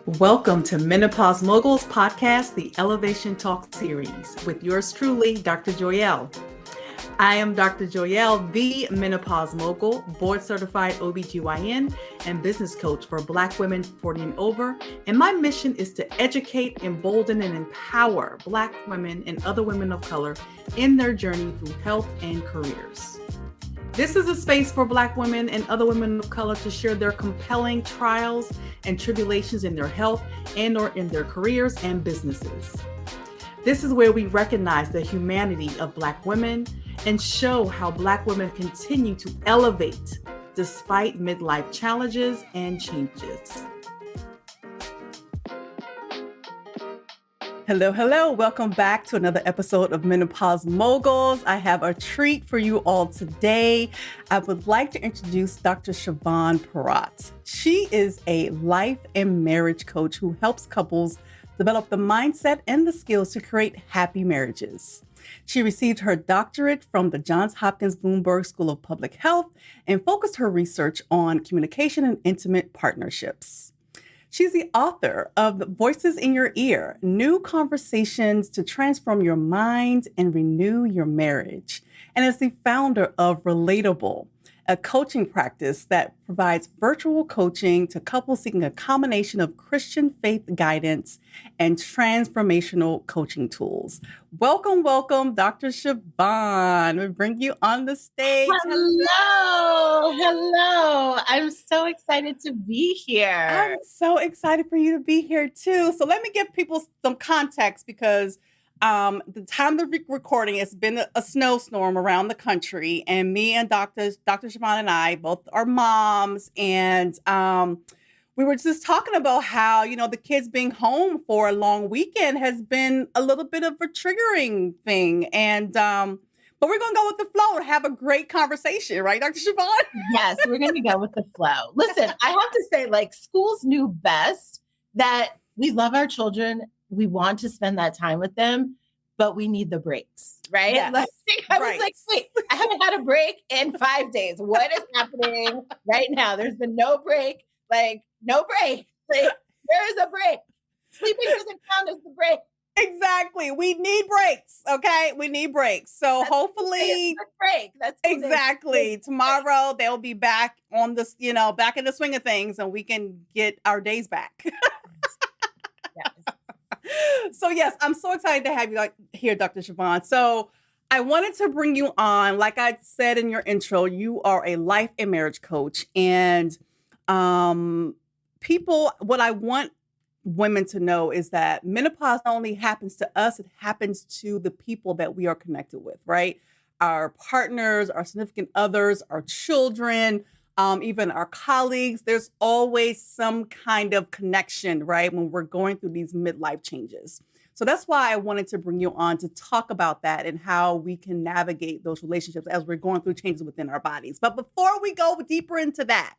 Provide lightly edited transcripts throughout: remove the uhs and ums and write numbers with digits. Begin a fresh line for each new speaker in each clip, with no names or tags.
Welcome to Menopause Moguls podcast, the Elevation Talk series, with yours truly, Dr. Joyelle. I am Dr. Joyelle, the Menopause Mogul, board-certified OBGYN and business coach for Black women 40 and over, and my mission is to educate, embolden, and empower Black women and other women of color in their journey through health and careers. This is a space for Black women and other women of color to share their compelling trials and tribulations in their health and or in their careers and businesses. This is where we recognize the humanity of Black women and show how Black women continue to elevate despite midlife challenges and changes. Hello. Welcome back to another episode of Menopause Moguls. I have a treat for you all today. I would like to introduce Dr. Chavonne Perotte. She is a life and marriage coach who helps couples develop the mindset and the skills to create happy marriages. She received her doctorate from the Johns Hopkins Bloomberg School of Public Health and focused her research on communication and intimate partnerships. She's the author of Voices in Your Ear, New Conversations to Transform Your Mind and Renew Your Marriage, and is the founder of RelateAble, a coaching practice that provides virtual coaching to couples seeking a combination of Christian faith guidance and transformational coaching tools. Welcome, Dr. Chavonne. We bring you on the stage.
Hello. I'm so excited to be here.
I'm so excited for you to be here too. So let me give people some context because the time of the recording, it's been a snowstorm around the country, and me and Dr. Chavonne and I both are moms, and we were just talking about how, the kids being home for a long weekend has been a little bit of a triggering thing, and but we're going to go with the flow and have a great conversation, right, Dr. Chavonne?
Yes, we're going to go with the flow. Listen, I have to say, schools knew best that we love our children. We want to spend that time with them, but we need the breaks, right?
Yes.
I was like, wait, I haven't had a break in 5 days. What is happening right now? There's been no break, no break. Where is a break? Sleeping doesn't count as the break.
Exactly. We need breaks. Okay. We need breaks. So hopefully
That's
exactly. Tomorrow they'll be back on this, back in the swing of things, and we can get our days back.
Yes.
So yes, I'm so excited to have you here, Dr. Chavonne. So I wanted to bring you on. Like I said in your intro, you are a life and marriage coach, and what I want women to know is that menopause not only happens to us, it happens to the people that we are connected with, right? Our partners, our significant others, our children, even our colleagues. There's always some kind of connection, right, when we're going through these midlife changes. So that's why I wanted to bring you on to talk about that and how we can navigate those relationships as we're going through changes within our bodies. But before we go deeper into that,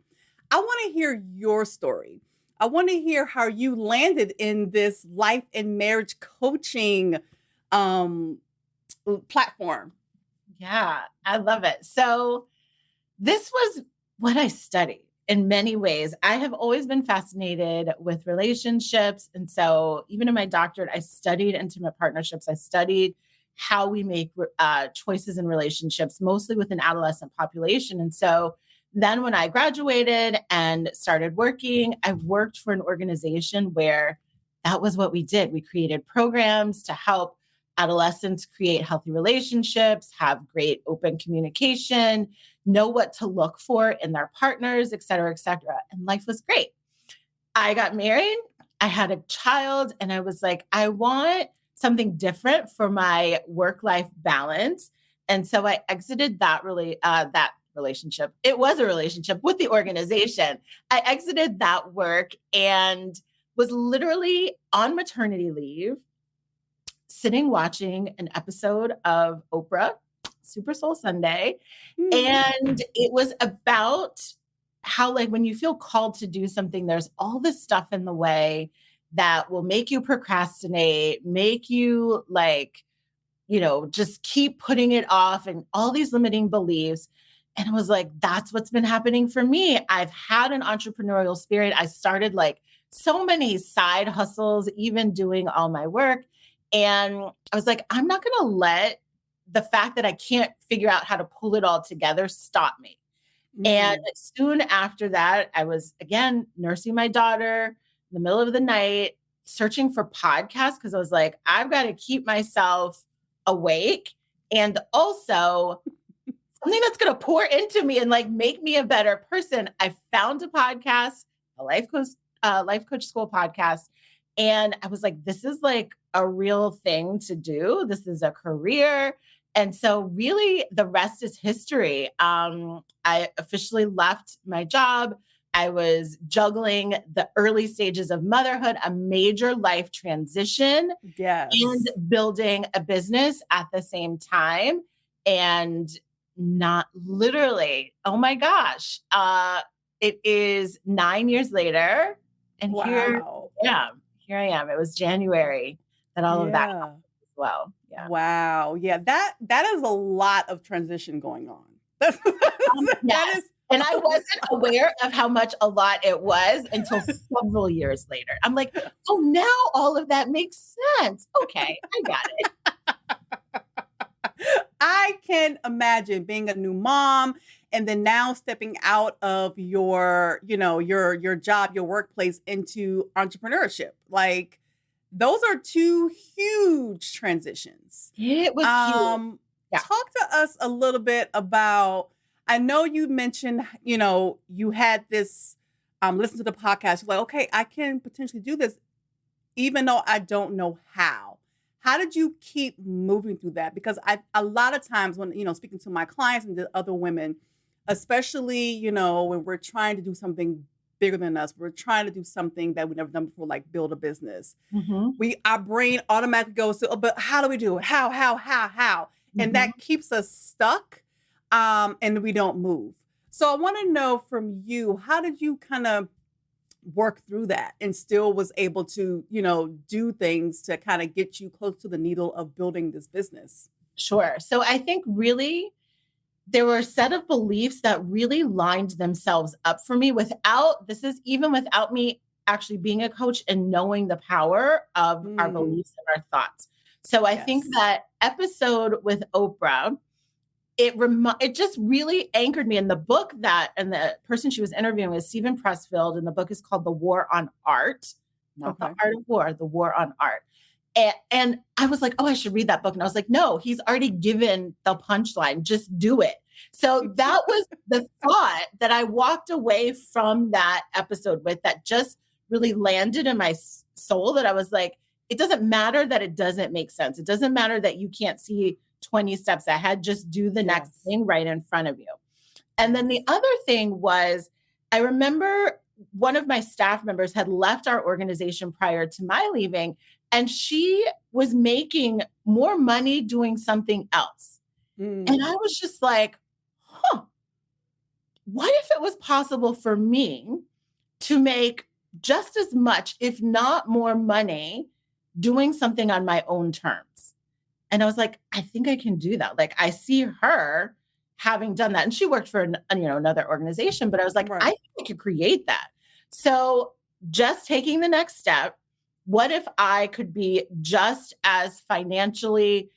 I want to hear your story. I want to hear how you landed in this life and marriage coaching platform.
Yeah, I love it. So this was what I studied in many ways. I have always been fascinated with relationships. And so even in my doctorate, I studied intimate partnerships. I studied how we make choices in relationships, mostly with an adolescent population. And so then when I graduated and started working, I worked for an organization where that was what we did. We created programs to help adolescents create healthy relationships, have great open communication, know what to look for in their partners, et cetera, et cetera. And life was great. I got married, I had a child, and I was like, I want something different for my work-life balance. And so I exited that relationship. It was a relationship with the organization. I exited that work and was literally on maternity leave, sitting watching an episode of Oprah, Super Soul Sunday. And it was about how, when you feel called to do something, there's all this stuff in the way that will make you procrastinate, make you just keep putting it off, and all these limiting beliefs. And I was like, that's what's been happening for me. I've had an entrepreneurial spirit. I started so many side hustles, even doing all my work. And I was like, I'm not going to let the fact that I can't figure out how to pull it all together stop me. And
Mm.
soon after that, I was again nursing my daughter in the middle of the night, searching for podcasts because I was like, I've got to keep myself awake. And also something that's going to pour into me and like make me a better person. I found a podcast, a life coach school podcast. And I was like, this is like a real thing to do. This is a career. And so really the rest is history. I officially left my job. I was juggling the early stages of motherhood, a major life transition, and
Yes.
building a business at the same time. And not literally, oh my gosh, it is 9 years later. And
Wow.
here I am. It was January that all of that
Yeah.
happened as well. Yeah.
Wow. Yeah, that is a lot of transition going on. That's that
Yes.
is
And I wasn't aware of how much a lot it was until several years later. I'm like, oh, now all of that makes sense. Okay, I got it.
I can imagine being a new mom and then now stepping out of your, your job, your workplace into entrepreneurship. Like those are two huge transitions.
It was huge. Yeah.
Talk to us a little bit about, I know you mentioned, you had this listen to the podcast, you're like, okay, I can potentially do this even though I don't know how. How did you keep moving through that? Because a lot of times when, speaking to my clients and the other women, especially, when we're trying to do something bigger than us, we're trying to do something that we've never done before, like build a business.
Mm-hmm.
Our brain automatically goes to, oh, but how do we do it? How? And
Mm-hmm.
that keeps us stuck and we don't move. So I want to know from you, how did you kind of work through that and still was able to, do things to kind of get you close to the needle of building this business?
Sure. So I think really there were a set of beliefs that really lined themselves up for me this is even without me actually being a coach and knowing the power of our beliefs and our thoughts. So I think
Yes.
that episode with Oprah, it just really anchored me in the book and the person she was interviewing was Stephen Pressfield, and the book is called The War on Art, not the art of war, The War on Art. And I was like, oh, I should read that book. And I was like, no, he's already given the punchline. Just do it. So that was the thought that I walked away from that episode with, that just really landed in my soul, that I was like, it doesn't matter that it doesn't make sense. It doesn't matter that you can't see 20 steps ahead. Just do the next thing right in front of you. And then the other thing was, I remember one of my staff members had left our organization prior to my leaving, and she was making more money doing something else. And I was just like, what if it was possible for me to make just as much, if not more money, doing something on my own terms? And I was like, I think I can do that. Like, I see her having done that. And she worked for another organization, but I was like, I think I could create that. So just taking the next step, what if I could be just as financially,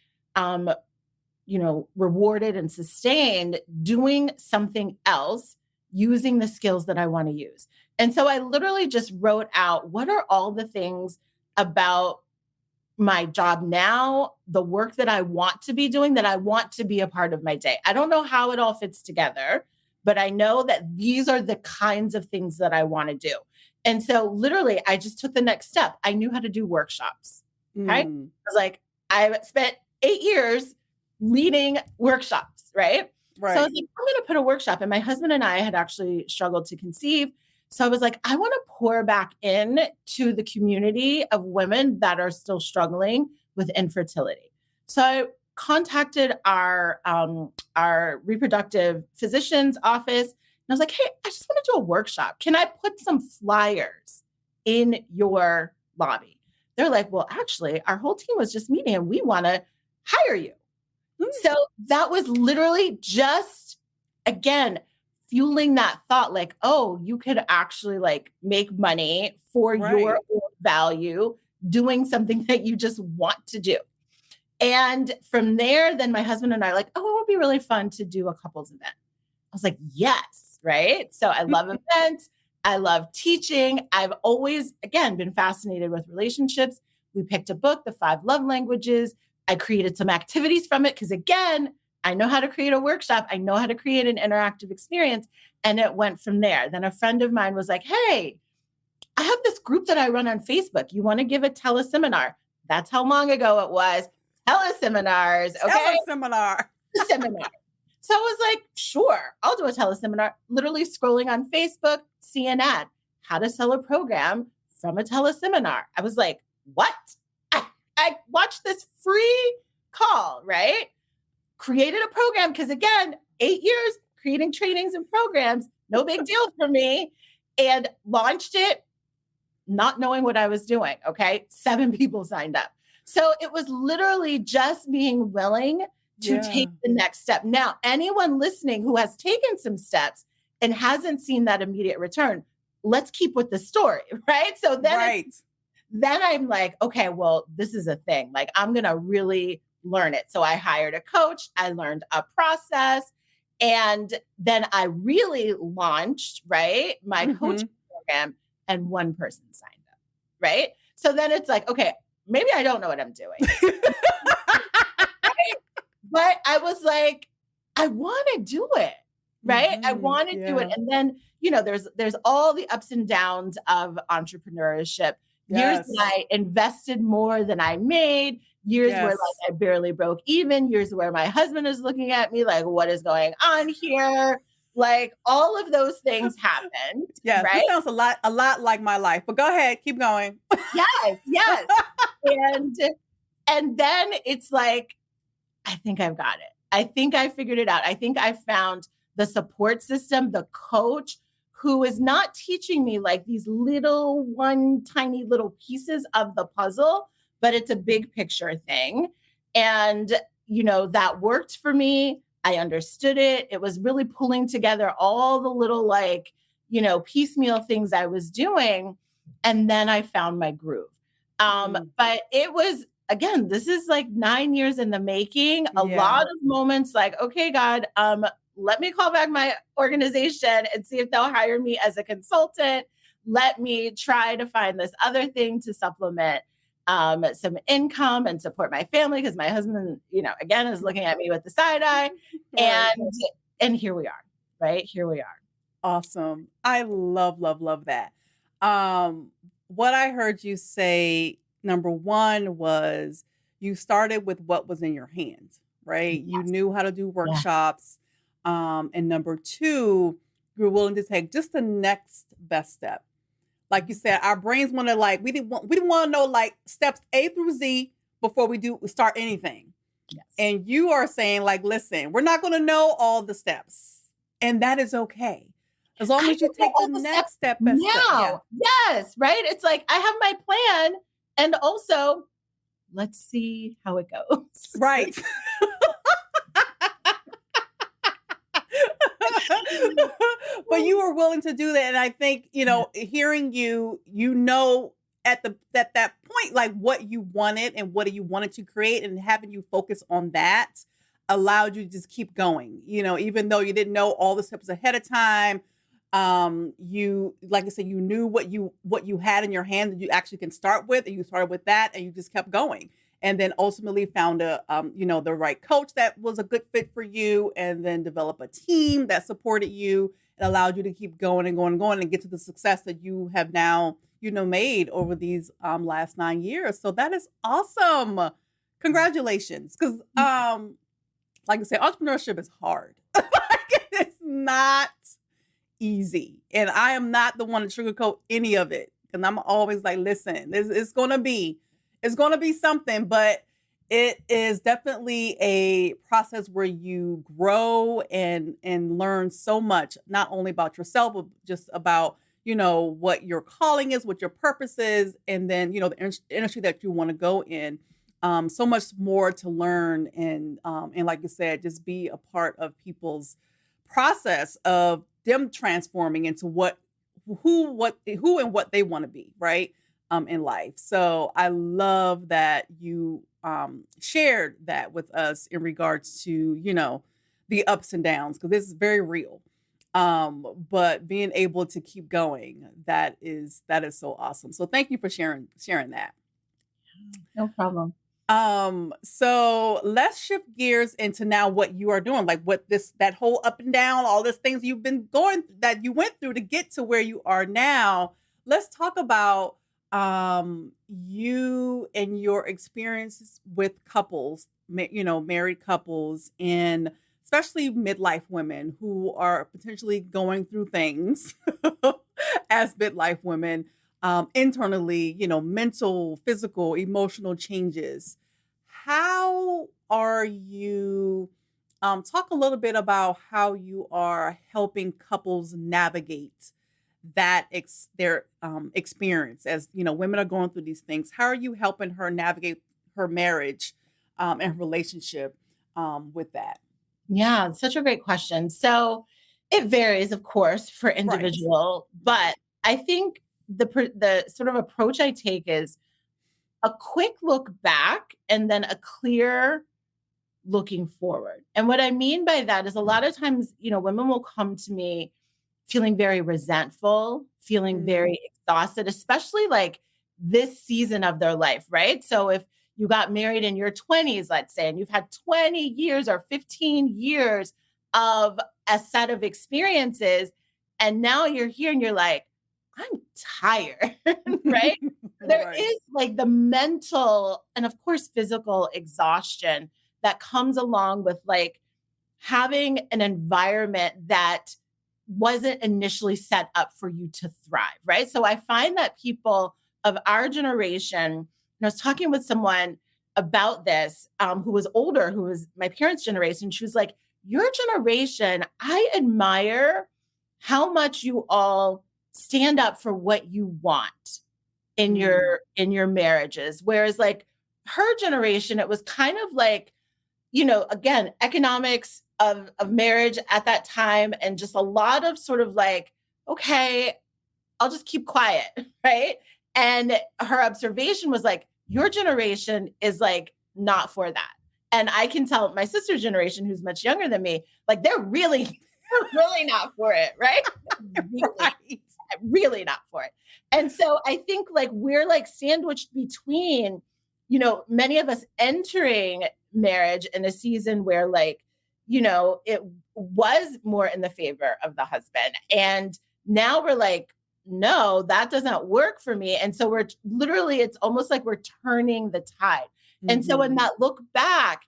rewarded and sustained doing something else using the skills that I want to use? And so I literally just wrote out, what are all the things about my job now, the work that I want to be doing, that I want to be a part of my day? I don't know how it all fits together, but I know that these are the kinds of things that I want to do. And so literally, I just took the next step. I knew how to do workshops. Okay. I was like, I spent 8 years leading workshops, right? So I was like, I'm going to put a workshop. And my husband and I had actually struggled to conceive. So I was like, I want to pour back in to the community of women that are still struggling with infertility. So I contacted our reproductive physician's office. And I was like, hey, I just want to do a workshop. Can I put some flyers in your lobby? They're like, well, actually, our whole team was just meeting and we want to hire you. So that was literally just, again, fueling that thought, like, oh, you could actually like make money for your
Right.
own value doing something that you just want to do. And from there, then my husband and I are like, oh, it would be really fun to do a couples event. I was like, yes, right? So I love events. I love teaching. I've always, again, been fascinated with relationships. We picked a book, The Five Love Languages. I created some activities from it because, again, I know how to create a workshop. I know how to create an interactive experience. And it went from there. Then a friend of mine was like, hey, I have this group that I run on Facebook. You want to give a teleseminar? That's how long ago it was. Teleseminars. Okay.
Teleseminar.
Seminar. So I was like, sure, I'll do a teleseminar. Literally scrolling on Facebook, see an ad, how to sell a program from a teleseminar. I was like, what? I watched this free call, right? Created a program because, again, 8 years creating trainings and programs, no big deal for me, and launched it not knowing what I was doing. Okay. 7 people signed up. So it was literally just being willing to take the next step. Now, anyone listening who has taken some steps and hasn't seen that immediate return, let's keep with the story, right? So then, then I'm like, okay, well, this is a thing. Like, I'm going to really learn it. So I hired a coach. I learned a process. And then I really launched, right, my coaching program, and one person signed up, right? So then it's like, okay, maybe I don't know what I'm doing. Right? But I was like, I want to do it, right? I want to do it. And then, you know, there's all the ups and downs of entrepreneurship. Years that I invested more than I made, years where like I barely broke even, years where my husband is looking at me like, what is going on here? Like all of those things happened.
Yes,
right?
This sounds a lot like my life. But go ahead, keep going.
Yes. And then it's like, I think I've got it. I think I figured it out. I think I found the support system, the coach who is not teaching me like these little one tiny little pieces of the puzzle, but it's a big picture thing. And, you know, that worked for me. I understood it. It was really pulling together all the little like, you know, piecemeal things I was doing. And then I found my groove. But it was, again, this is like 9 years in the making, a lot of moments like, okay, God, let me call back my organization and see if they'll hire me as a consultant. Let me try to find this other thing to supplement some income and support my family because my husband, you know, again, is looking at me with the side eye. And here we are, right? Here we are.
Awesome. I love that. What I heard you say, number one, was you started with what was in your hands, right? You knew how to do workshops. And number two, you're willing to take just the next best step. Like you said, our brains want to like, we didn't want to know like steps A through Z before we start anything.
Yes.
And you are saying like, listen, we're not going to know all the steps, and that is okay. As long as you take the next step.
Now. Yes. Right. It's like, I have my plan, and also let's see how it goes.
Right. But you were willing to do that. And I think, you know, hearing you, you know, at that point, like what you wanted and what you wanted to create, and having you focus on that allowed you to just keep going, you know, even though you didn't know all the steps ahead of time. You, like I said, you knew what you had in your hand that you actually can start with, and you started with that, and you just kept going. And then ultimately found you know, the right coach that was a good fit for you, and then develop a team that supported you and allowed you to keep going and going and going and get to the success that you have now, you know, made over these last 9 years. So that is awesome. Congratulations. Because like I said, entrepreneurship is hard. It's not easy. And I am not the one to sugarcoat any of it. And I'm always like, listen, it's going to be something, but it is definitely a process where you grow and learn so much, not only about yourself, but just about, you know, what your calling is, what your purpose is, and then, you know, the industry that you want to go in. So much more to learn, and like you said, just be a part of people's process of them transforming into who and what they want to be, right? In life. So I love that you shared that with us in regards to, the ups and downs, because this is very real. But being able to keep going, that is so awesome. So thank you for sharing that.
No problem.
So let's shift gears into now what you are doing, like that whole up and down, all these things you've been that you went through to get to where you are now. Let's talk about you and your experiences with couples, married couples, and especially midlife women who are potentially going through things as midlife women, internally, mental, physical, emotional changes. How are you? Talk a little bit about how you are helping couples navigate their experience as women are going through these things. How are you helping her navigate her marriage and relationship with that?
Yeah, such a great question. So it varies, of course, for
Right.
individual,
Right.
but I think the sort of approach I take is a quick look back and then a clear looking forward. And what I mean by that is a lot of times, women will come to me feeling very resentful, feeling
Mm.
very exhausted, especially like this season of their life, right? So if you got married in your 20s, let's say, and you've had 20 years or 15 years of a set of experiences, and now you're here and you're like, I'm tired, right? There
Right.
is like the mental and, of course, physical exhaustion that comes along with like having an environment that wasn't initially set up for you to thrive, right? So I find that people of our generation, and I was talking with someone about this who was older, who was my parents' generation. She was like, your generation, I admire how much you all stand up for what you want in
Mm.
your marriages. Whereas like her generation, it was kind of like, again, economics of marriage at that time and just a lot of sort of like, okay, I'll just keep quiet, right? And her observation was like, your generation is like not for that. And I can tell my sister's generation, who's much younger than me, like they're really not for it, right? Really,
Right.
really not for it. And so I think like we're like sandwiched between, many of us entering marriage in a season where like, it was more in the favor of the husband. And now we're like, no, that doesn't work for me. And so we're literally, it's almost like we're turning the tide. And so in
Mhm.
that look back,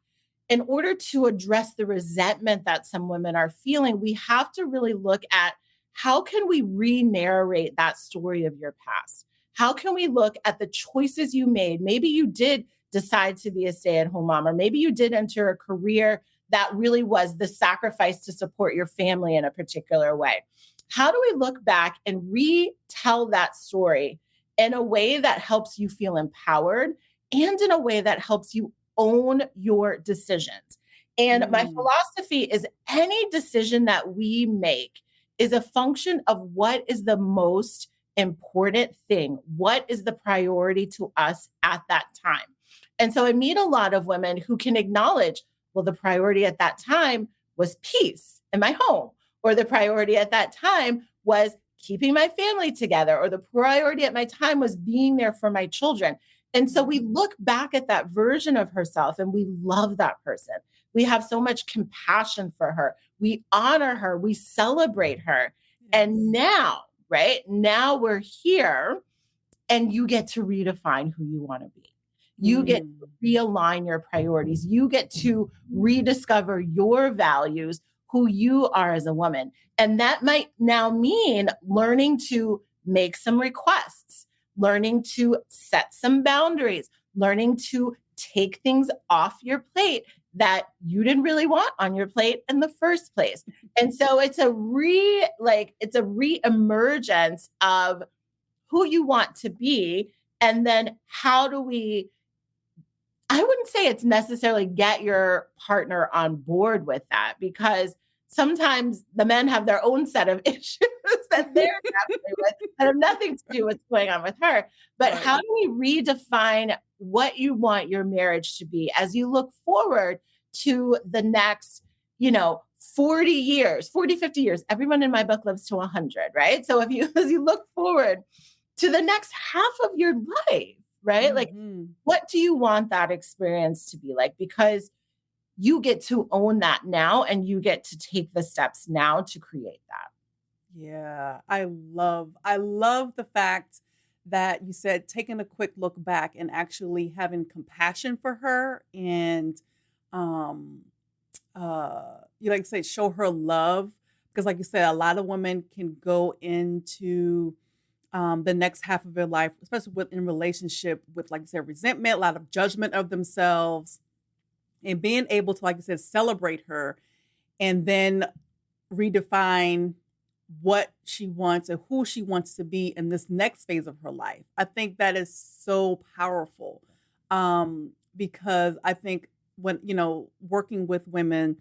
in order to address the resentment that some women are feeling, we have to really look at how can we re-narrate that story of your past? How can we look at the choices you made? Maybe you did decide to be a stay-at-home mom, or maybe you did enter a career that really was the sacrifice to support your family in a particular way. How do we look back and retell that story in a way that helps you feel empowered and in a way that helps you own your decisions? And my
Mm.
philosophy is any decision that we make is a function of what is the most important thing. What is the priority to us at that time? And so I meet a lot of women who can acknowledge, well, the priority at that time was peace in my home, or the priority at that time was keeping my family together, or the priority at my time was being there for my children. And so we look back at that version of herself and we love that person. We have so much compassion for her. We honor her. We celebrate her. And
Yes.
now, right now we're here and you get to redefine who you want to be. You get to
Mm.
realign your priorities. You get to rediscover your values, who you are as a woman. And that might now mean learning to make some requests, learning to set some boundaries, learning to take things off your plate that you didn't really want on your plate in the first place. And so it's a re-emergence of who you want to be. And then how do we, I wouldn't say it's necessarily get your partner on board with that, because sometimes the men have their own set of issues that they're grappling with that have nothing to do with what's going on with her. But
Right.
how do we redefine what you want your marriage to be as you look forward to the next, 40 years, 40, 50 years? Everyone in my book lives to 100, right? So as you look forward to the next half of your life, right? Like,
Mhm.
what do you want that experience to be like? Because you get to own that now and you get to take the steps now to create that.
Yeah, I love the fact that you said taking a quick look back and actually having compassion for her and um you like say show her love because like you said a lot of women can go into the next half of their life, especially with in relationship with like you said resentment, a lot of judgment of themselves and being able to like you said celebrate her and then redefine what she wants and who she wants to be in this next phase of her life. I think that is so powerful. Because I think when, working with women,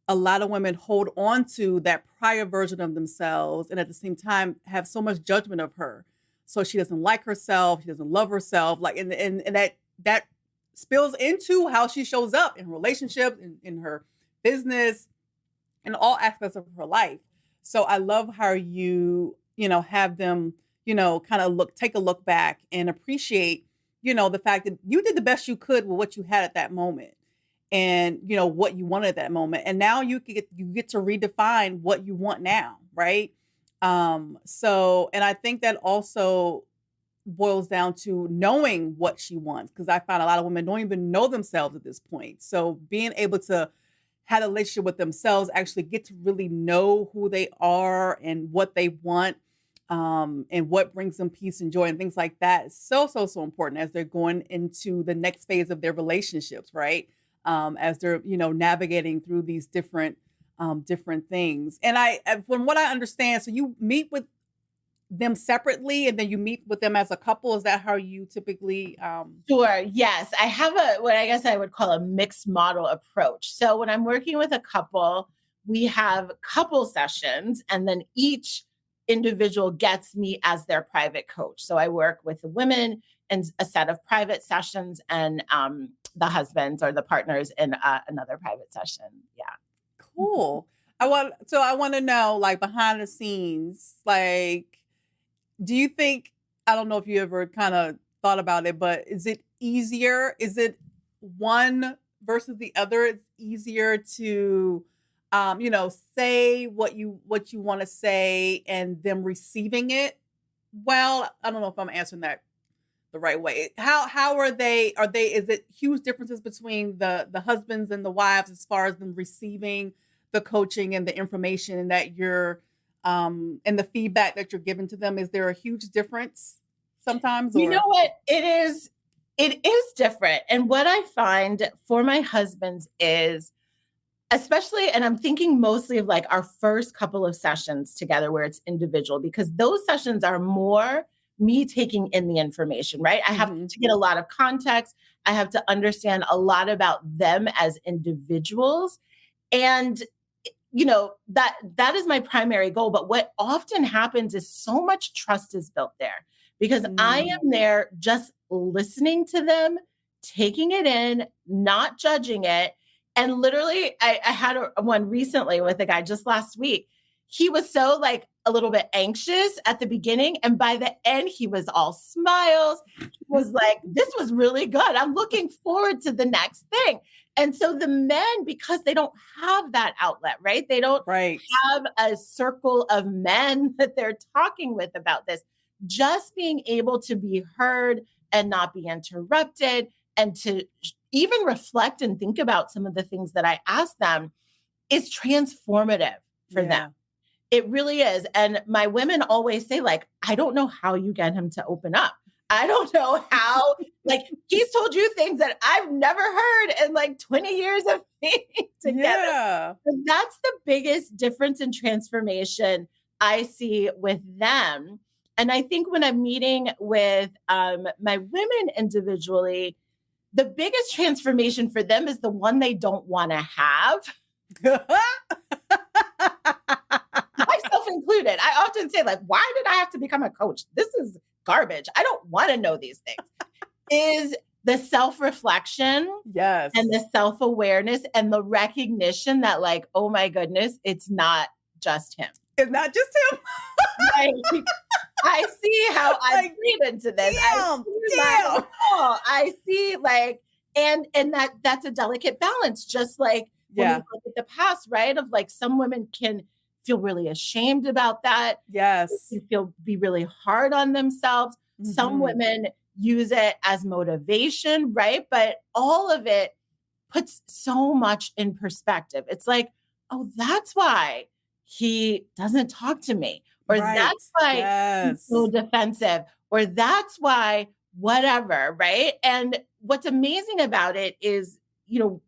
a lot of women hold on to that prior version of themselves and at the same time have so much judgment of her. So she doesn't like herself, she doesn't love herself, like and that spills into how she shows up in relationships, in her business, in all aspects of her life. So I love how have them, kind of take a look back and appreciate, the fact that you did the best you could with what you had at that moment and, what you wanted at that moment. And now you get to redefine what you want now, right? And I think that also boils down to knowing what she wants because I find a lot of women don't even know themselves at this point. So being able to have a relationship with themselves, actually get to really know who they are and what they want, and what brings them peace and joy and things like that is so, so, so important as they're going into the next phase of their relationships, right? As they're, navigating through these different things. And from what I understand, so you meet with them separately and then you meet with them as a couple. Is that how you typically,
Sure. Yes. I have what I guess I would call a mixed model approach. So when I'm working with a couple, we have couple sessions and then each individual gets me as their private coach. So I work with the women in a set of private sessions and the husbands or the partners in another private session. Yeah.
cool. I want to know like behind the scenes, like, do you think, I don't know if you ever kind of thought about it, but is it easier? Is it one versus the other? It's easier to, say what you want to say and them receiving it. Well, I don't know if I'm answering that the right way. How is it huge differences between the husbands and the wives as far as them receiving the coaching and the information that you're and the feedback that you're giving to them? Is there a huge difference sometimes
You know
or
what? It is different. And what I find for my husbands is especially, and I'm thinking mostly of like our first couple of sessions together where it's individual, because those sessions are more me taking in the information, right? I have
Mhm.
to get a lot of context. I have to understand a lot about them as individuals. And that is my primary goal. But what often happens is so much trust is built there because I
Mm.
am there just listening to them, taking it in, not judging it. And literally, I had one recently with a guy just last week. He was so like a little bit anxious at the beginning. And by the end, he was all smiles. He was like, this was really good. I'm looking forward to the next thing. And so the men, because they don't have that outlet, right? They don't
Right.
have a circle of men that they're talking with about this. Just being able to be heard and not be interrupted and to even reflect and think about some of the things that I ask them is transformative for them.
Yeah.
It really is. And my women always say, like, I don't know how you get him to open up. I don't know how, like, he's told you things that I've never heard in like 20 years of being together.
Yeah.
But that's the biggest difference in transformation I see with them. And I think when I'm meeting with my women individually, the biggest transformation for them is the one they don't want to have. Myself included. I often say, like, why did I have to become a coach? This is garbage. I don't want to know these things. Is the self-reflection
Yes.
and the self-awareness and the recognition that, like, oh my goodness, it's not just him.
It's not just him.
Like, I see how I
Like,
read into this.
damn.
I see, like, and that's a delicate balance. Just like when we
Yeah.
look at the past, right? Of like, some women can feel really ashamed about that.
Yes.
They can be really hard on themselves. Some
Mhm.
women use it as motivation, right? But all of it puts so much in perspective. It's like, oh, that's why he doesn't talk to me, or
Right.
that's why he's
Yes.
so defensive, or that's why whatever, right? And what's amazing about it is,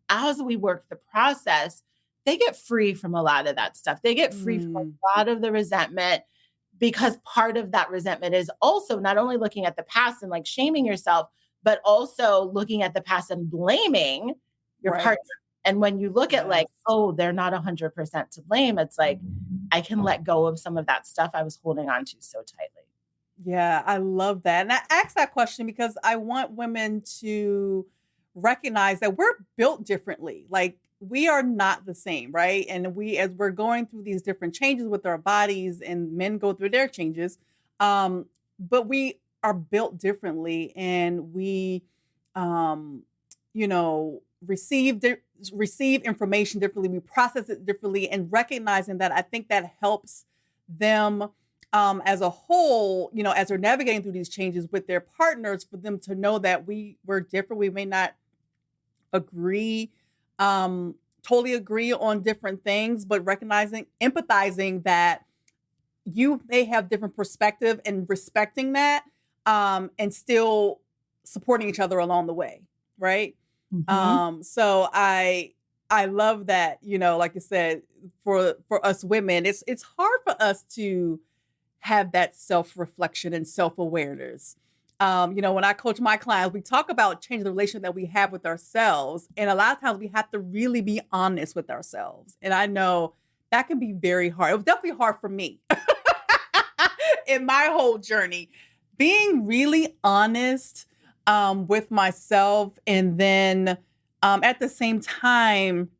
as we work the process, they get free from a lot of that stuff. They get free from a lot of the resentment, because part of that resentment is also not only looking at the past and like shaming yourself, but also looking at the past and blaming your
Right.
partner. And when you look at like,
Yes.
oh, they're not 100% to blame, it's like, I can let go of some of that stuff I was holding on to so tightly.
Yeah, I love that. And I asked that question because I want women to recognize that we're built differently. Like, we are not the same, right? And as we're going through these different changes with our bodies, and men go through their changes, but we are built differently, and we, um, you know, receive information differently. We process it differently, and recognizing that, I think that helps them, as a whole, as they're navigating through these changes with their partners, for them to know that we're different. We may not agree, totally agree on different things, but empathizing that you may have different perspective, and respecting that, and still supporting each other along the way. Right. So I love that, like I said, for us women, it's hard for us to have that self-reflection and self-awareness. When I coach my clients, we talk about changing the relationship that we have with ourselves. And a lot of times we have to really be honest with ourselves. And I know that can be very hard. It was definitely hard for me in my whole journey, being really honest, with myself. And then, at the same time,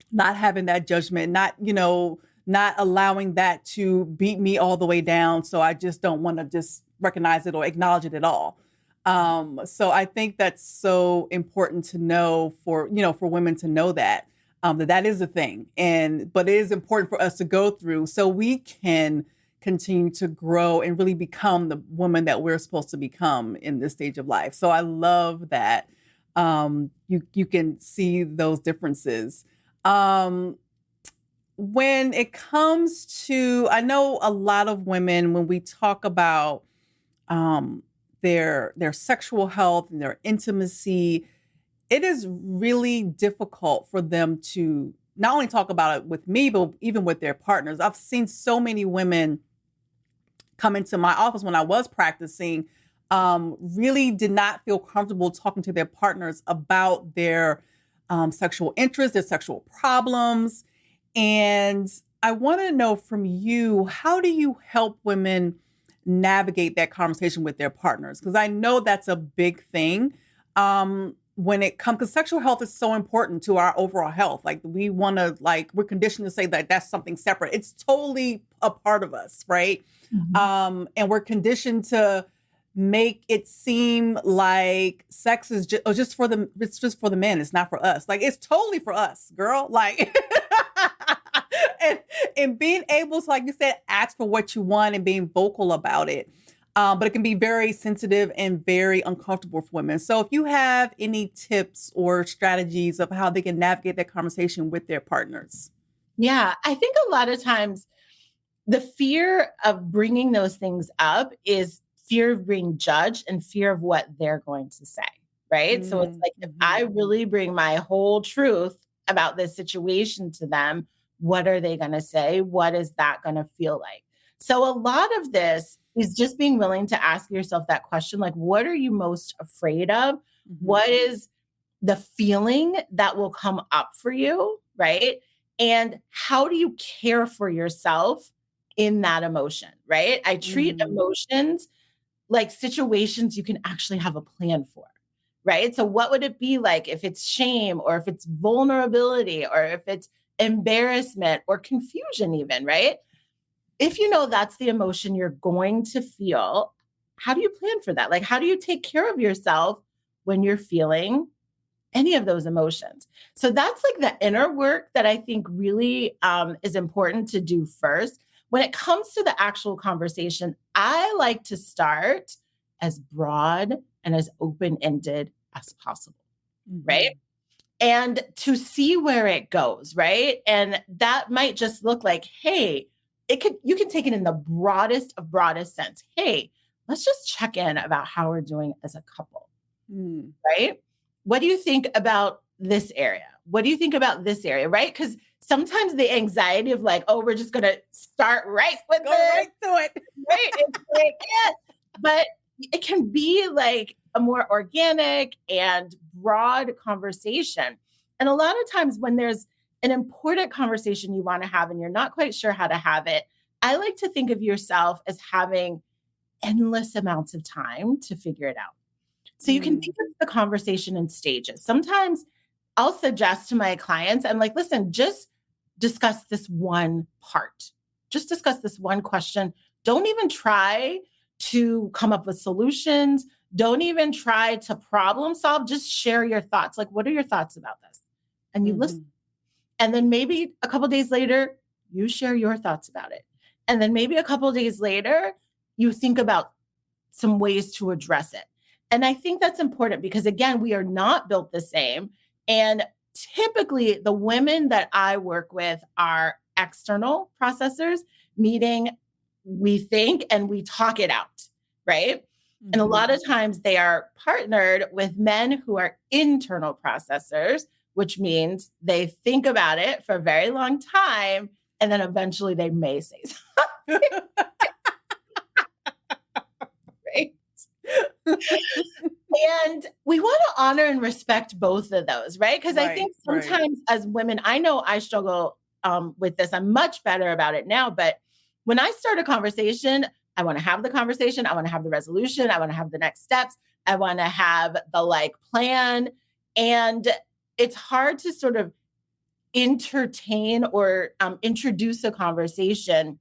not having that judgment, not allowing that to beat me all the way down. So I just don't want to just recognize it or acknowledge it at all. So I think that's so important to know, for women to know that, that is a thing. But it is important for us to go through, so we can continue to grow and really become the woman that we're supposed to become in this stage of life. So I love that, you can see those differences. When it comes to, I know a lot of women, when we talk about, their sexual health and their intimacy, it is really difficult for them to not only talk about it with me, but even with their partners. I've seen so many women come into my office when I was practicing, really did not feel comfortable talking to their partners about their, sexual interests, their sexual problems. And I want to know from you, how do you help women navigate that conversation with their partners? Because I know that's a big thing, when it comes, because sexual health is so important to our overall health. Like, we're conditioned to say that that's something separate. It's totally a part of us, right? And we're conditioned to make it seem like sex is just for the it's just for the men. It's not for us. Like, it's totally for us, girl. Like, and being able to, like you said, ask for what you want and being vocal about it. But it can be very sensitive and very uncomfortable for women. So if you have any tips or strategies of how they can navigate that conversation with their partners.
Yeah, I think a lot of times the fear of bringing those things up is fear of being judged and fear of what they're going to say, right? So it's like, if I really bring my whole truth about this situation to them, what are they going to say? What is that going to feel like? So a lot of this is just being willing to ask yourself that question, like, what are you most afraid of? What is the feeling that will come up for you, right? And how do you care for yourself in that emotion, right? I treat emotions like situations you can actually have a plan for, right? So what would it be like if it's shame or if it's vulnerability or if it's embarrassment or confusion even, right? If you know that's the emotion you're going to feel, how do you plan for that? Like, how do you take care of yourself when you're feeling any of those emotions? So that's like the inner work that I think really is important to do first. When it comes to the actual conversation, I like to start as broad and as open-ended as possible, right? And to see where it goes, right? And that might just look like, hey, you can take it in the broadest sense. Hey, let's just check in about how we're doing as a couple, right? What do you think about this area? What do you think about this area, right? Because sometimes the anxiety of like, oh, we're just going to start right with
Go
this,
right to it.
right? It's like, yeah. But it can be like a more organic and broad conversation. And a lot of times when there's an important conversation you want to have and you're not quite sure how to have it, I like to think of yourself as having endless amounts of time to figure it out. So you can think of the conversation in stages. Sometimes I'll suggest to my clients, I'm like, listen, just discuss this one part. Just discuss this one question. Don't even try to come up with solutions. Don't even try to problem solve. Just share your thoughts. Like, what are your thoughts about this? And you listen. And then maybe a couple of days later, you share your thoughts about it. And then maybe a couple of days later, you think about some ways to address it. And I think that's important because, again, we are not built the same. And typically, the women that I work with are external processors, meaning we think and we talk it out, right? And a lot of times they are partnered with men who are internal processors, which means they think about it for a very long time and then eventually they may say something. Right? And we want to honor and respect both of those, right? Because I think sometimes as women, I know I struggle with this. I'm much better about it now. But when I start a conversation, I want to have the conversation. I want to have the resolution. I want to have the next steps. I want to have the like plan. And it's hard to sort of entertain or introduce a conversation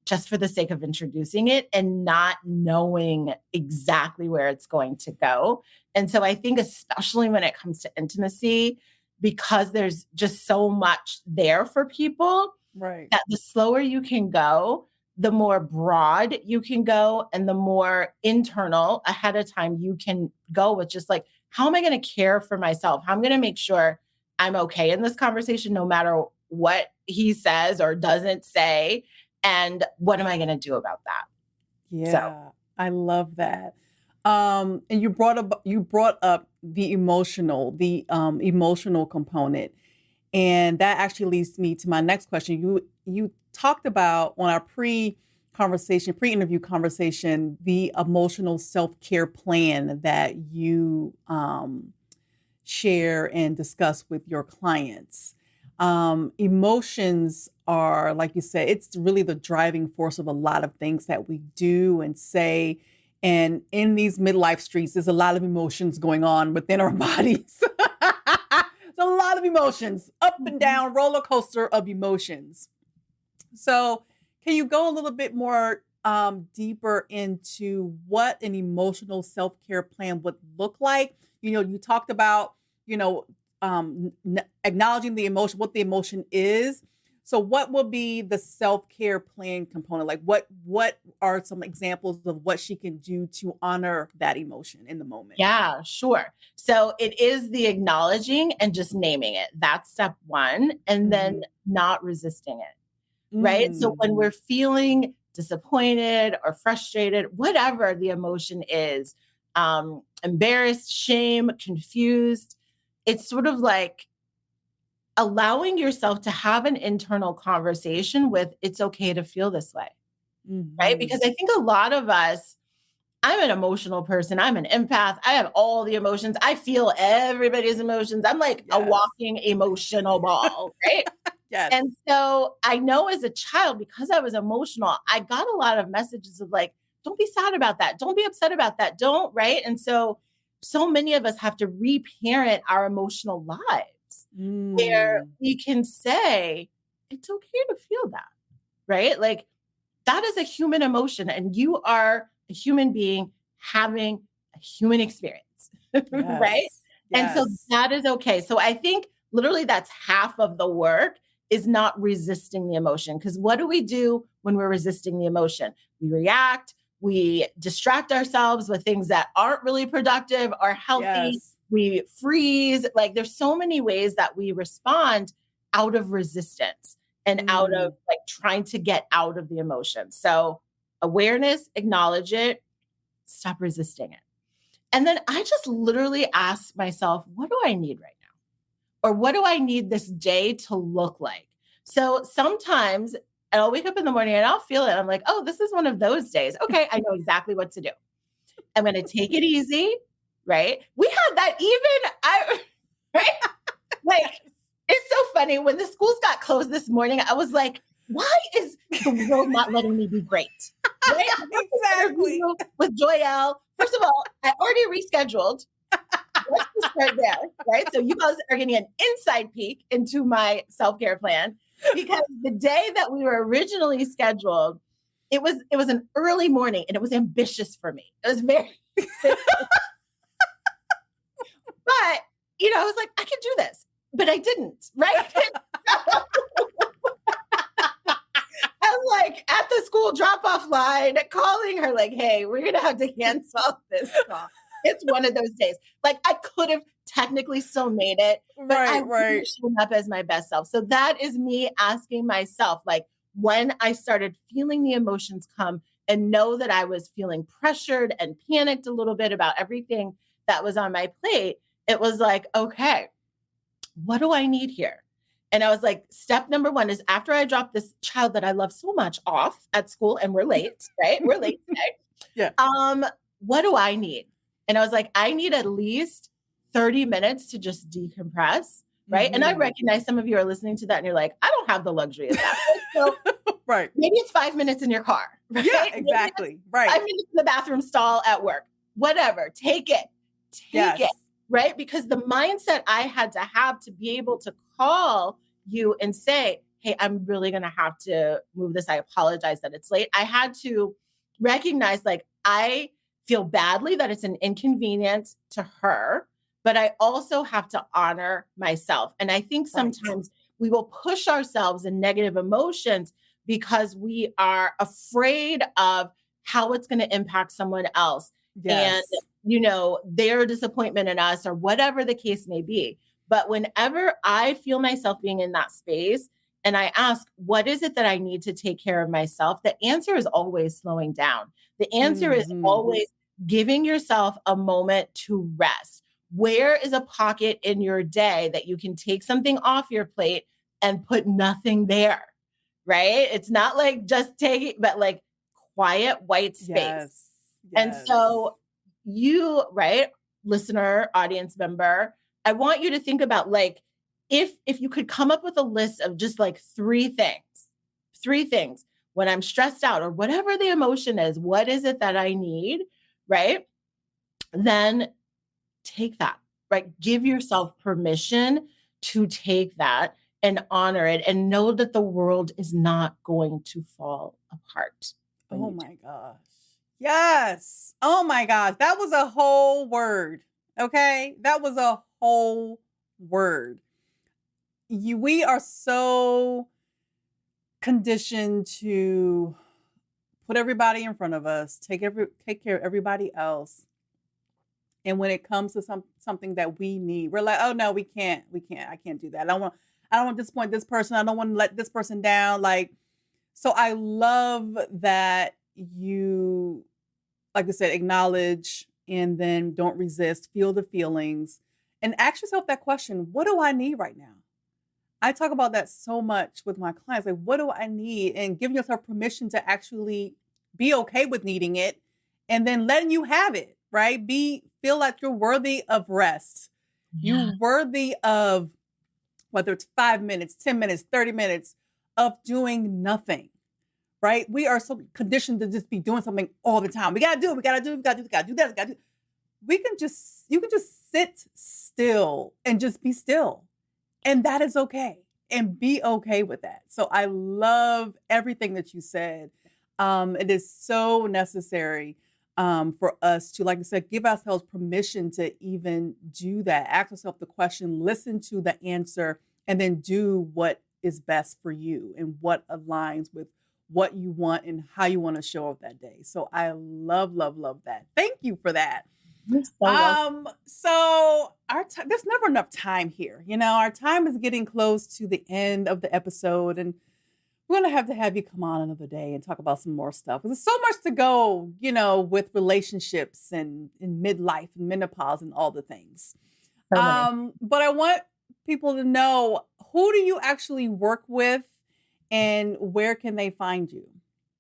just for the sake of introducing it and not knowing exactly where it's going to go. And so I think especially when it comes to intimacy, because there's just so much there for people, that the slower you can go, the more broad you can go and the more internal ahead of time you can go with just like, how am I going to care for myself? How am I going to make sure I'm okay in this conversation, no matter what he says or doesn't say? And what am I going to do about that?
Yeah, I love that. And you brought up the emotional component, and that actually leads me to my next question. You talked about on our pre-interview conversation, the emotional self-care plan that you share and discuss with your clients. Emotions are, like you said, it's really the driving force of a lot of things that we do and say. And in these midlife streets, there's a lot of emotions going on within our bodies. There's a lot of emotions, up and down, roller coaster of emotions. So can you go a little bit more deeper into what an emotional self-care plan would look like? You talked about, acknowledging the emotion, what the emotion is. So what will be the self-care plan component? Like what are some examples of what she can do to honor that emotion in the moment?
Yeah, sure. So it is the acknowledging and just naming it. That's step one. And then not resisting it, right? So when we're feeling disappointed or frustrated, whatever the emotion is, embarrassed, shame, confused, it's sort of like allowing yourself to have an internal conversation with it's okay to feel this way, right? Because I think a lot of us I'm an emotional person. I'm an empath. I have all the emotions. I feel everybody's emotions. I'm like a
Yes.
walking emotional ball, right?
Yes.
And so I know as a child, because I was emotional, I got a lot of messages of like, don't be sad about that. Don't be upset about that. Don't, right? And so many of us have to reparent our emotional lives where we can say, it's okay to feel that, right? Like that is a human emotion and you are a human being having a human experience, right?
Yes.
And so
Yes.
that is okay. So I think literally that's half of the work is not resisting the emotion. Because what do we do when we're resisting the emotion? We react, we distract ourselves with things that aren't really productive or healthy.
Yes.
We freeze. Like there's so many ways that we respond out of resistance and out of like trying to get out of the emotion. So awareness, acknowledge it, stop resisting it. And then I just literally ask myself, what do I need right now? Or what do I need this day to look like? So sometimes I'll wake up in the morning and I'll feel it. I'm like, oh, this is one of those days. Okay, I know exactly what to do. I'm going to take it easy, right? We had that right? Like, it's so funny. When the schools got closed this morning, I was like, why is the world not letting me be great? Right?
Exactly.
With Joyelle. First of all, I already rescheduled. Let's just start there, right? So you guys are getting an inside peek into my self-care plan because the day that we were originally scheduled, it was an early morning and it was ambitious for me. It was very but I was like, I can do this, but I didn't, right? I'm like at the school drop-off line, calling her like, hey, we're going to have to cancel this call. It's one of those days. Like I could have technically still made it, but I wouldn't shown up as my best self. So that is me asking myself, like when I started feeling the emotions come and know that I was feeling pressured and panicked a little bit about everything that was on my plate, it was like, okay, what do I need here? And I was like, step number one is after I drop this child that I love so much off at school and we're late, right? We're late today.
Yeah.
What do I need? And I was like, I need at least 30 minutes to just decompress. Right. And I recognize some of you are listening to that and you're like, I don't have the luxury of that. So
Right.
maybe it's 5 minutes in your car. Right?
Yeah, exactly. Right.
5 minutes in the bathroom stall at work. Whatever. Take it. Take it. Right? Because the mindset I had to have to be able to call you and say, hey, I'm really going to have to move this. I apologize that it's late. I had to recognize like, I feel badly that it's an inconvenience to her, but I also have to honor myself. And I think sometimes we will push ourselves in negative emotions because we are afraid of how it's going to impact someone else.
Yes.
And their disappointment in us or whatever the case may be. But whenever I feel myself being in that space and I ask, what is it that I need to take care of myself? The answer is always slowing down. The answer is always giving yourself a moment to rest. Where is a pocket in your day that you can take something off your plate and put nothing there? Right? It's not like just take it, but like quiet white space.
Yes.
And so you, right, listener, audience member, I want you to think about like, if you could come up with a list of just like three things when I'm stressed out or whatever the emotion is, what is it that I need, right? Then take that, right? Give yourself permission to take that and honor it and know that the world is not going to fall apart.
Oh my gosh. Yes. Oh my gosh. That was a whole word. Okay. That was a whole word. We are so conditioned to put everybody in front of us, take care of everybody else. And when it comes to something that we need, we're like, oh no, we can't. I can't do that. I don't want to disappoint this person. I don't want to let this person down. Like, so I love that you, like I said, acknowledge and then don't resist, feel the feelings and ask yourself that question. What do I need right now? I talk about that so much with my clients. Like, what do I need? And giving yourself permission to actually be okay with needing it and then letting you have it, right? Feel like you're worthy of rest.
Yeah.
You're worthy of, whether it's 5 minutes, 10 minutes, 30 minutes of doing nothing, right? We are so conditioned to just be doing something all the time. We gotta do it, we gotta do it, we gotta do it, we gotta do that, we gotta do. You can just sit still and just be still. And that is okay. And be okay with that. So I love everything that you said. It is so necessary for us to, like I said, give ourselves permission to even do that. Ask yourself the question, listen to the answer, and then do what is best for you and what aligns with what you want and how you want to show up that day. So I love, love, love that. Thank you for that.
You're so welcome.
So there's never enough time here. You know, our time is getting close to the end of the episode, and we're gonna have to have you come on another day and talk about some more stuff. Because there's so much to go, you know, with relationships and in midlife and menopause and all the things.
So many.
But I want people to know, who do you actually work with and where can they find you?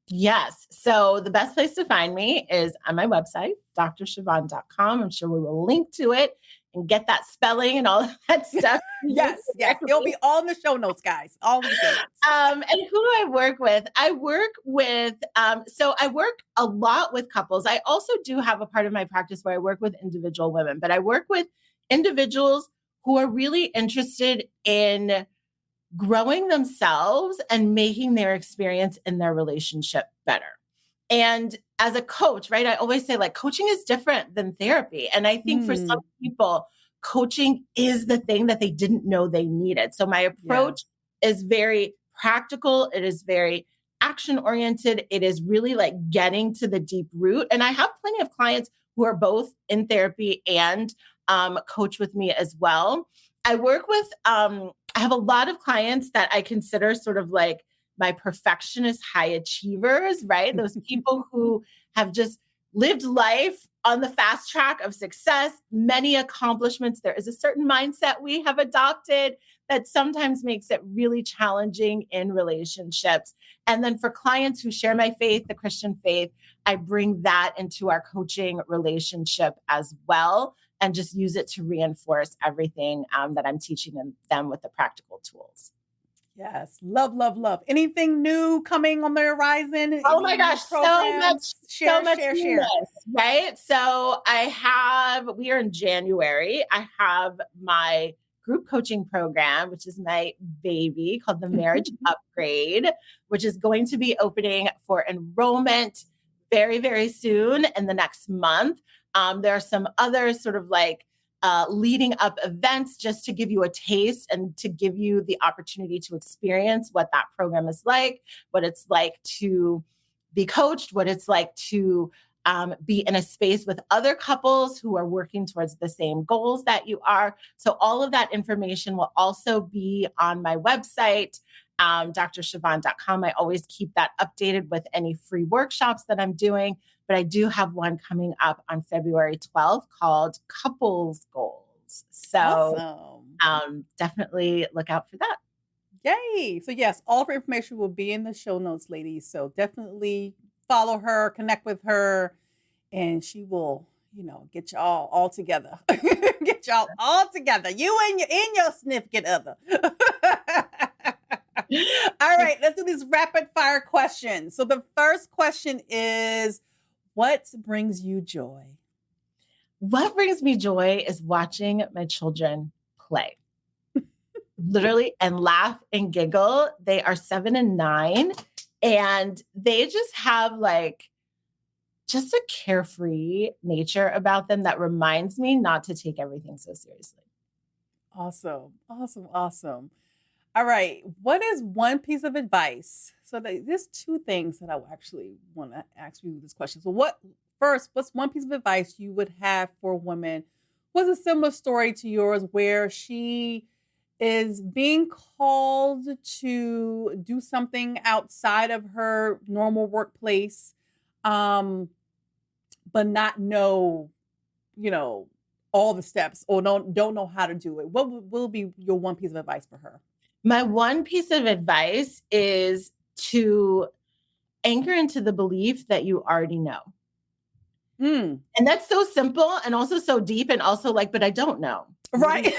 Yes. So the best place to find me is on my website, drchavonne.com. I'm sure we will link to it and get that spelling and all of that stuff.
Yes. It'll be all in the show notes, guys. All in the show notes.
And who do I work with? I work with, so I work a lot with couples. I also do have a part of my practice where I work with individual women, but I work with individuals who are really interested in growing themselves and making their experience in their relationship better. And as a coach, right, I always say, like, coaching is different than therapy. And I think for some people, coaching is the thing that they didn't know they needed. So my approach is very practical. It is very action oriented. It is really like getting to the deep root. And I have plenty of clients who are both in therapy and coach with me as well. I work with, I have a lot of clients that I consider sort of like my perfectionist high achievers, right? Those people who have just lived life on the fast track of success, many accomplishments. There is a certain mindset we have adopted that sometimes makes it really challenging in relationships. And then for clients who share my faith, the Christian faith, I bring that into our coaching relationship as well, and just use it to reinforce everything that I'm teaching them with the practical tools.
Yes. Love, love, love. Anything new coming on the horizon?
Oh my gosh, so much
Share.
Right? So we are in January. I have my group coaching program, which is my baby, called the Marriage Upgrade, which is going to be opening for enrollment very, very soon in the next month. There are some other sort of like leading up events just to give you a taste and to give you the opportunity to experience what that program is like, what it's like to be coached, what it's like to be in a space with other couples who are working towards the same goals that you are. So all of that information will also be on my website, drchavonne.com. I always keep that updated with any free workshops that I'm doing. But I do have one coming up on February 12th called Couples Goals. So definitely look out for that.
Yay. So yes, all of her information will be in the show notes, ladies. So definitely follow her, connect with her, and she will, get y'all all together. Get y'all all together. You and your significant other. All right, let's do these rapid fire questions. So the first question is, what brings you joy?
What brings me joy is watching my children play. Literally, and laugh and giggle. They are 7 and 9, and they just have just a carefree nature about them that reminds me not to take everything so seriously.
Awesome. All right. What is one piece of advice? So there's two things that I actually want to ask you this question. So what's one piece of advice you would have for women? Was a similar story to yours where she is being called to do something outside of her normal workplace, but not know, all the steps, or don't know how to do it. What will be your one piece of advice for her?
My one piece of advice is to anchor into the belief that you already know.
Mm.
And that's so simple and also so deep and also like, but I don't know.
Right.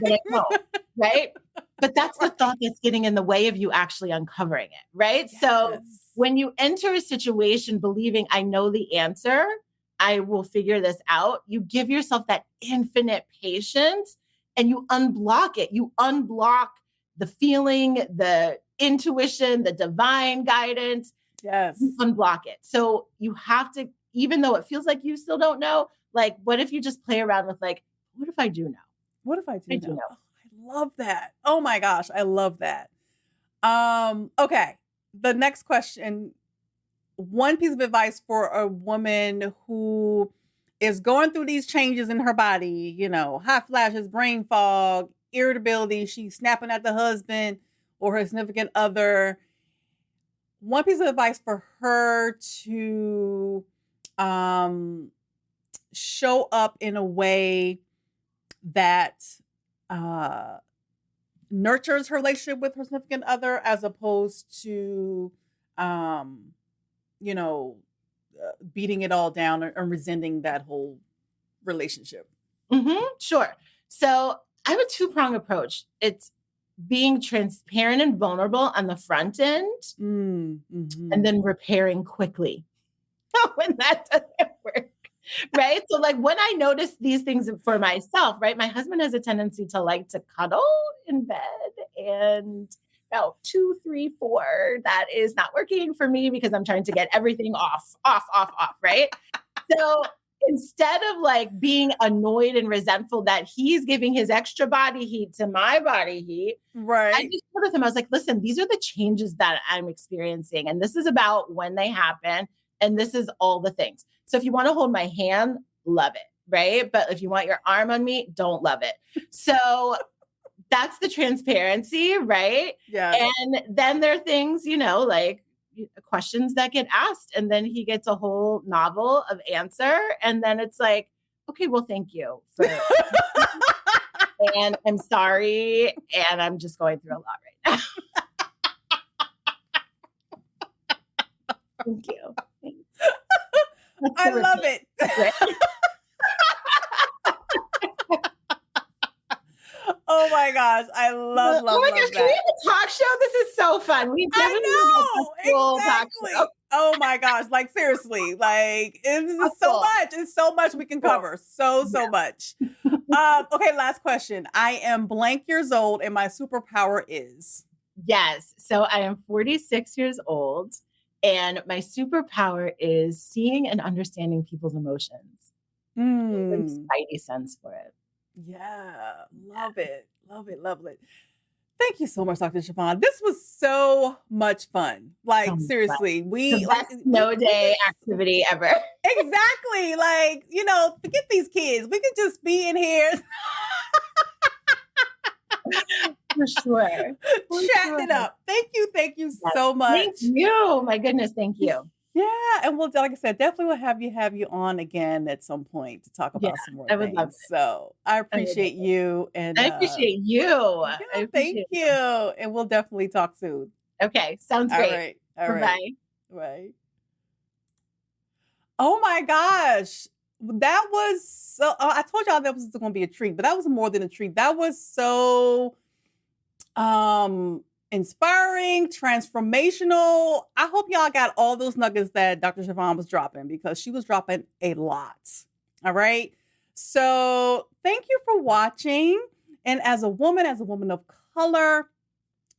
But I don't, right? But that's the thought that's getting in the way of you actually uncovering it, right?
Yes.
So when you enter a situation believing I know the answer, I will figure this out, you give yourself that infinite patience and you unblock it. You unblock the feeling, the intuition, the divine guidance.
Yes.
You unblock it. So you have to, even though it feels like you still don't know, like, what if you just play around with like, what if I do know?
What if I do
I
know?
do know.
Oh, I love that. Oh my gosh, I love that. Okay. The next question. One piece of advice for a woman who is going through these changes in her body, hot flashes, brain fog, irritability, she's snapping at the husband or her significant other. One piece of advice for her to show up in a way that nurtures her relationship with her significant other as opposed to, beating it all down or resenting that whole relationship.
Sure. So I have a two-pronged approach. It's being transparent and vulnerable on the front end and then repairing quickly when that doesn't work. Right. So like when I notice these things for myself, right, my husband has a tendency to like to cuddle in bed and about 2, 3, 4, that is not working for me because I'm trying to get everything off, right? So instead of like being annoyed and resentful that he's giving his extra body heat to my body heat,
right?
I just told him, I was like, listen, these are the changes that I'm experiencing. And this is about when they happen. And this is all the things. So if you want to hold my hand, love it, right? But if you want your arm on me, don't love it. So that's the transparency, right?
Yeah.
And then there are things, like questions that get asked. And then he gets a whole novel of answer. And then it's like, okay, well, thank you. And I'm sorry. And I'm just going through a lot right now. Thank you. Thanks.
I love it. Oh my gosh. I love
Oh my gosh,
that.
can we have a talk show? This is so fun.
I know. Exactly. Oh my gosh. Like seriously, like it's so much. It's so much we can cover. So much. Okay, last question. I am blank years old and my superpower is?
Yes. So I am 46 years old and my superpower is seeing and understanding people's emotions. Spidey sense for it.
Yeah. Love it. Love it. Love it. Thank you so much, Dr. Chavonne. This was so much fun. Like, seriously,
the best no-day activity ever.
Exactly. Like, forget these kids. We could just be in here.
For sure.
Chatting it up. Thank you so much.
Thank you. My goodness, thank you.
Yeah, and we'll, like I said, definitely will have you on again at some point to talk about some more
I would love
things.
it.
So I appreciate you, and
I appreciate you.
Yeah, thank you, and we'll definitely talk soon.
Okay, sounds great.
All right.
Bye.
Right. Oh my gosh, that was so. I told y'all that was going to be a treat, but that was more than a treat. That was so inspiring, transformational. I hope y'all got all those nuggets that Dr. Chavonne was dropping because she was dropping a lot. All right. So thank you for watching. And as a woman of color,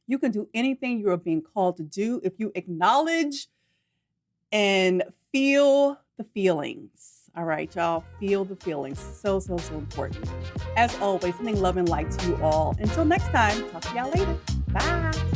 you can do anything you are being called to do if you acknowledge and feel the feelings. All right, y'all. Feel the feelings. So important. As always, sending love and light to you all. Until next time, talk to y'all later. Bye.